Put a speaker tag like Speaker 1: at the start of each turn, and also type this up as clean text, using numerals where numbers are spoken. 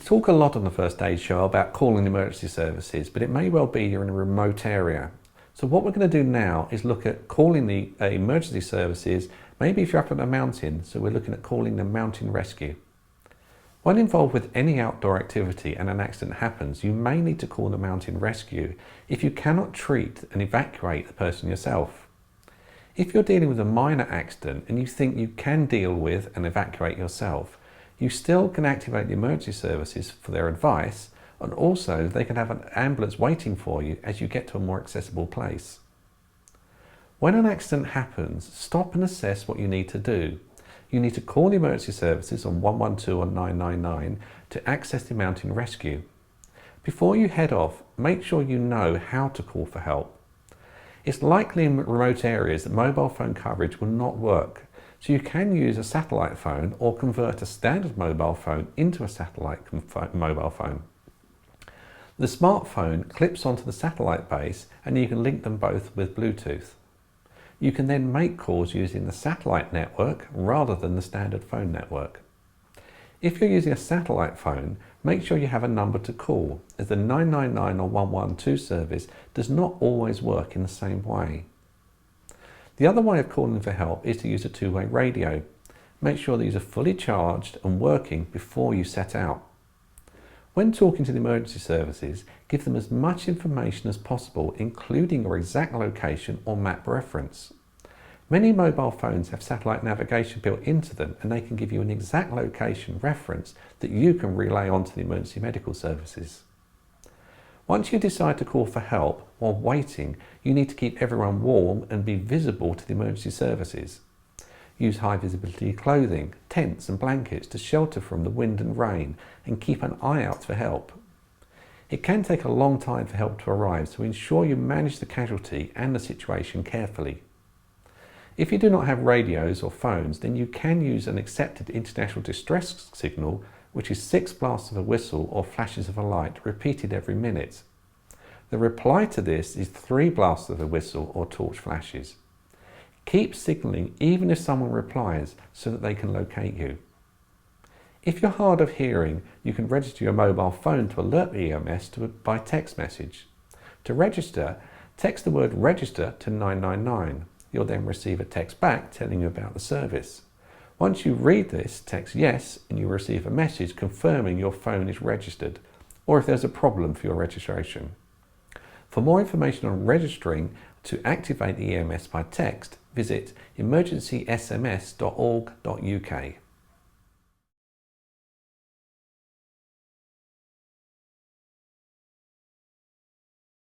Speaker 1: talk a lot on the first aid show about calling emergency services, but it may well be you're in a remote area. So what we're going to do now is look at calling the emergency services, maybe if you're up at a mountain, so we're looking at calling the mountain rescue. When involved with any outdoor activity and an accident happens, you may need to call the mountain rescue if you cannot treat and evacuate the person yourself. If you're dealing with a minor accident and you think you can deal with and evacuate yourself, you still can activate the emergency services for their advice, and also they can have an ambulance waiting for you as you get to a more accessible place. When an accident happens, stop and assess what you need to do. You need to call the emergency services on 112 or 999 to access the mountain rescue. Before you head off, make sure you know how to call for help. It's likely in remote areas that mobile phone coverage will not work, so you can use a satellite phone or convert a standard mobile phone into a satellite mobile phone. The smartphone clips onto the satellite base and you can link them both with Bluetooth. You can then make calls using the satellite network rather than the standard phone network. If you're using a satellite phone, make sure you have a number to call, as the 999 or 112 service does not always work in the same way. The other way of calling for help is to use a two-way radio. Make sure these are fully charged and working before you set out. When talking to the emergency services, give them as much information as possible, including your exact location or map reference. Many mobile phones have satellite navigation built into them, and they can give you an exact location reference that you can relay onto the emergency medical services. Once you decide to call for help, while waiting, you need to keep everyone warm and be visible to the emergency services. Use high visibility clothing, tents and blankets to shelter from the wind and rain, and keep an eye out for help. It can take a long time for help to arrive, so ensure you manage the casualty and the situation carefully. If you do not have radios or phones, then you can use an accepted international distress signal, which is 6 blasts of a whistle or flashes of a light repeated every minute. The reply to this is 3 blasts of a whistle or torch flashes. Keep signalling even if someone replies so that they can locate you. If you're hard of hearing, you can register your mobile phone to alert the EMS by text message. To register, text the word register to 999. You'll then receive a text back telling you about the service. Once you read this, text yes and you receive a message confirming your phone is registered, or if there's a problem for your registration. For more information on registering to activate the EMS by text, visit emergencysms.org.uk.